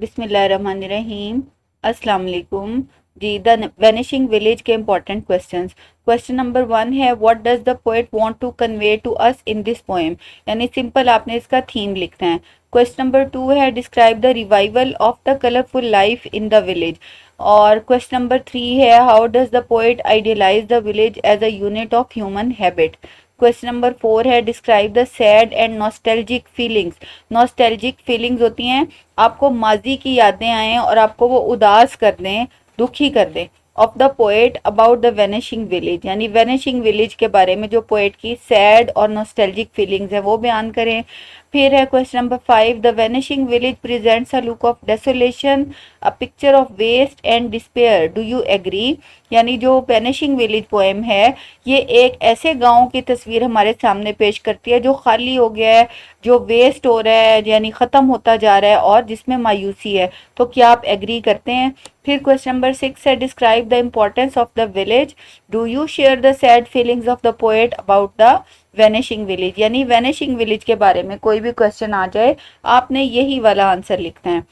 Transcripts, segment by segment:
बिस्मिल्लाहिर्रहमानिर्रहीम। अस्सलाम वालेकुम जी। द वेनिशिंग विलेज के इम्पोर्टेंट क्वेश्चंस। क्वेश्चन नंबर 1 है, what does the poet want to convey to us in this poem. यानी सिंपल आपने इसका थीम लिखना है। क्वेश्चन नंबर 2 है, describe the revival of the colourful life in the village. और question number 3 है, how does the poet idealise the village as a unit of human habit. Question number 4 है, describe the sad and nostalgic feelings. Nostalgic feelings होती हैं आपको माजी की यादें आएं और आपको वो उदास कर दें, दुखी कर दें। Of the poet about the vanishing village, यानी वेनिशिंग विलेज के बारे में जो पोएट की सैड और नॉस्टैल्जिक फीलिंग्स है वो बयान करें। फिर है question number 5, the vanishing village presents a look of desolation, a picture of waste and despair, do you agree. यानी जो वेनिशिंग विलेज पोएम है ये एक ऐसे गांव की तस्वीर हमारे सामने पेश करती है जो खाली हो गया है, जो वेस्ट हो रहा है, यानी ख़त्म होता जा रहा है और जिसमें मायूसी है। तो क्या आप एग्री करते हैं। फिर क्वेश्चन नंबर 6 है, describe the importance of the village, do you share the sad feelings of the poet about the vanishing village. यानी वेनिशिंग विलेज के बारे में कोई भी क्वेश्चन आ जाए आपने यही वाला आंसर लिखना है।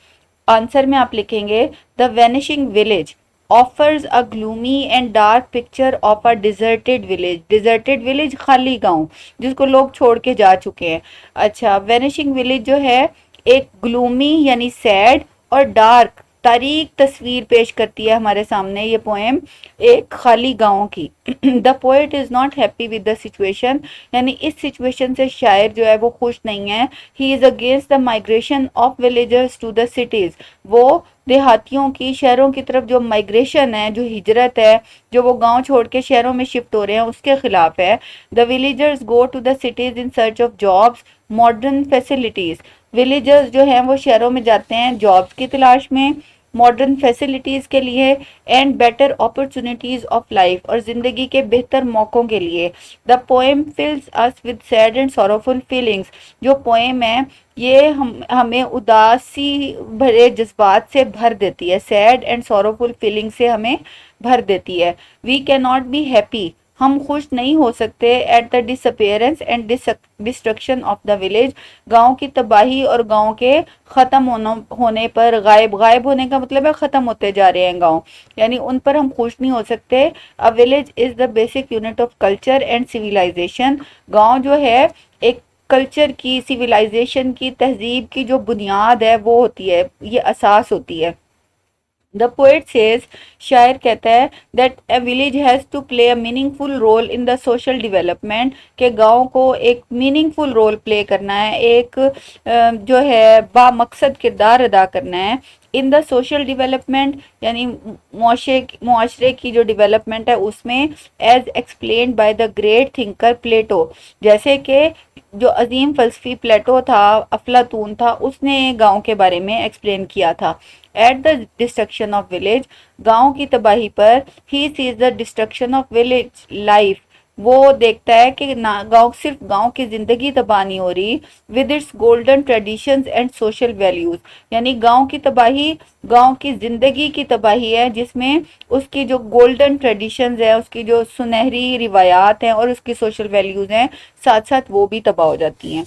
आंसर में आप लिखेंगे, the vanishing village offers a gloomy and dark picture of a deserted village. Deserted village खाली गांव जिसको लोग छोड़ के जा चुके हैं। अच्छा, वेनिशिंग विलेज जो है एक ग्लूमी यानी सैड और डार्क तारीक तस्वीर पेश करती है हमारे सामने ये पोएम एक खाली गांव की। The poet is not happy with the situation, यानी इस सिचुएशन से शायर जो है वो खुश नहीं है। He is against the migration of villagers to the cities. वो देहातियों की शहरों की तरफ जो माइग्रेशन है, जो हिजरत है, जो वो गांव छोड़ के शहरों में शिफ्ट हो रहे हैं उसके खिलाफ है। The villagers go to the cities in search of jobs, modern facilities. Villagers जो हैं वो शहरों में जाते हैं जॉब्स की तलाश में, मॉडर्न फैसिलिटीज़ के लिए and better opportunities of life, और ज़िंदगी के बेहतर मौक़ों के लिए। The poem fills us with sad and sorrowful feelings. जो पोएम है ये हमें उदासी भरे जज्बात से भर देती है, सैड एंड सॉरोफुल फीलिंग से हमें भर देती है। We can not be happy, हम खुश नहीं हो सकते at the disappearance and destruction of the village. गांव की तबाही और गांव के ख़त्म होने पर, गायब होने का मतलब है ख़त्म होते जा रहे हैं गांव, यानी उन पर हम खुश नहीं हो सकते। A village is the basic unit of culture and civilisation. गांव जो है एक कल्चर की, सिविलाइजेशन की, तहजीब की जो बुनियाद है वो होती है, ये असास होती है। द पोएट सेज, शायर कहता है, that a village has to play a meaningful role in the social development, के गांव को एक मीनिंगफुल रोल प्ले करना है, एक जो है बामकसद किरदार अदा करना है। इन द सोशल डेवलपमेंट यानी मुआशरे की जो डेवलपमेंट है उसमें, as explained by the great thinker Plato, जैसे कि जो अजीम फलसफी प्लेटो था, अफलातून था, उसने गांव के बारे में एक्सप्लेन किया था। At the destruction of village, गांव की तबाही पर, he sees the destruction of village life, वो देखता है कि ना गांव, सिर्फ गांव की जिंदगी तबाह नहीं हो रही, with its golden traditions and social values. यानी गांव की तबाही गांव की जिंदगी की तबाही है जिसमें उसकी जो गोल्डन ट्रेडिशंस है, उसकी जो सुनहरी रिवायात हैं और उसकी सोशल वैल्यूज हैं, साथ साथ वो भी तबाह हो जाती हैं।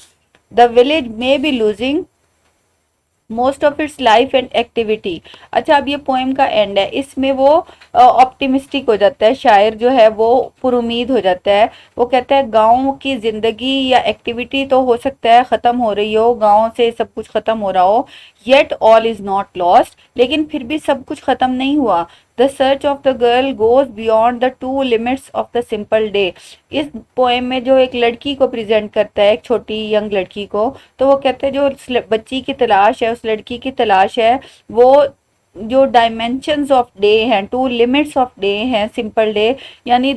द विलेज में be losing most of its life and activity. अच्छा, अब ये पोएम का एंड है, इसमें वो ऑप्टिमिस्टिक हो जाता है, शायर जो है वो पुरुमीद हो जाता है। वो कहता है गांव की जिंदगी या एक्टिविटी तो हो सकता है ख़त्म हो रही हो, गांव से सब कुछ ख़त्म हो रहा हो, yet all is not lost, लेकिन फिर भी सब कुछ ख़त्म नहीं हुआ। The search of the girl goes beyond the two limits of the simple day. इस पोएम में जो एक लड़की को प्रेजेंट करता है, एक छोटी यंग लड़की को, तो वो कहते हैं जो बच्ची की तलाश है, उस लड़की की तलाश है, वो जो डायमेंशंस ऑफ डे हैं, टू लिमिट्स ऑफ डे हैं, सिंपल डे यानी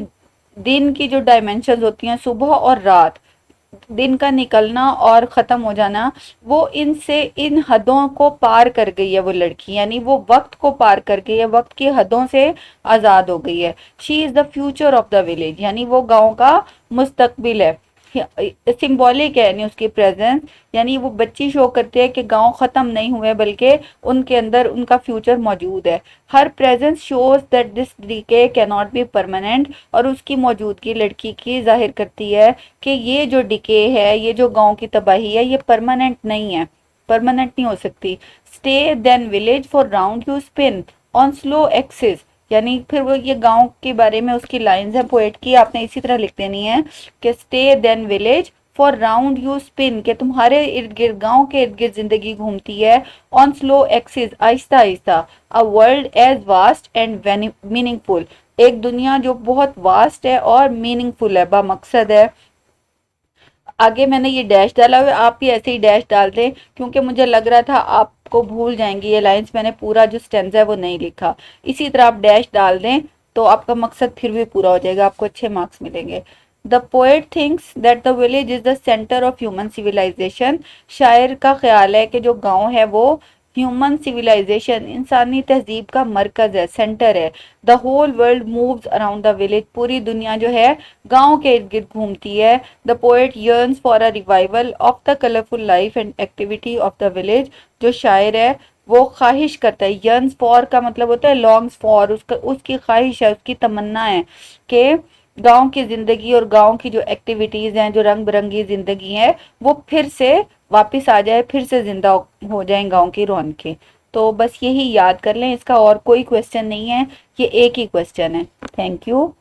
दिन की जो डायमेंशंस होती हैं, सुबह और रात, दिन का निकलना और ख़त्म हो जाना, वो इनसे, इन हदों को पार कर गई है वो लड़की, यानी वो वक्त को पार कर गई है, वक्त की हदों से आज़ाद हो गई है। She is the future of the village, यानी वो गांव का मुस्तकबिल है। सिंबॉलिक है यानी उसकी प्रेजेंस, यानी वो बच्ची शो करती है कि गांव ख़त्म नहीं हुए बल्कि उनके अंदर उनका फ्यूचर मौजूद है। Her presence shows that this DK can not be permanent, और उसकी मौजूदगी लड़की की जाहिर करती है कि ये जो डिके है, ये जो गांव की तबाही है, ये परमानेंट नहीं है। परमानेंट नहीं हो सकती। Stay then village for round you spin on slow axis, यानी फिर वो ये गांव के बारे में उसकी लाइंस है पोएट की, आपने इसी तरह लिख देनी है कि stay then village for round you spin, के तुम्हारे इर्द गिर्द गांव के इर्द गिर्द जिंदगी घूमती है। ऑन स्लो एक्सिस, आहिस्ता आहिस्ता। A world as vast and meaningful, एक दुनिया जो बहुत वास्ट है और मीनिंगफुल है, बामकसद है। आगे मैंने ये डैश डाला हुआ है, आप भी ऐसे ही डैश डाल दें, क्योंकि मुझे लग रहा था आपको भूल जाएंगी ये लाइंस, मैंने पूरा जो स्टेंजा है वो नहीं लिखा। इसी तरह आप डैश डाल दें तो आपका मकसद फिर भी पूरा हो जाएगा, आपको अच्छे मार्क्स मिलेंगे। The poet thinks that the village is the centre of human civilisation, शायर का ख्याल है कि जो गांव है वो ह्यूमन सिविलाइजेशन, इंसानी तहजीब का मरकज है, सेंटर है। The whole world moves around the village, पूरी दुनिया जो है गांव के इर्द गिर्द घूमती है। The poet yearns for a revival of the colourful life and activity of the village, जो शायर है वो ख्वाहिश करता है, यर्न्स फॉर का मतलब होता है लॉन्ग्स फॉर, उसका उसकी ख्वाहिश है, उसकी तमन्ना है कि गांव की जिंदगी और गांव की जो एक्टिविटीज हैं, जो रंग बिरंगी जिंदगी है, वो फिर से वापस आ जाए, फिर से जिंदा हो जाए गांव की रौनकें। तो बस यही याद कर लें, इसका और कोई क्वेश्चन नहीं है, ये एक ही क्वेश्चन है। Thank you.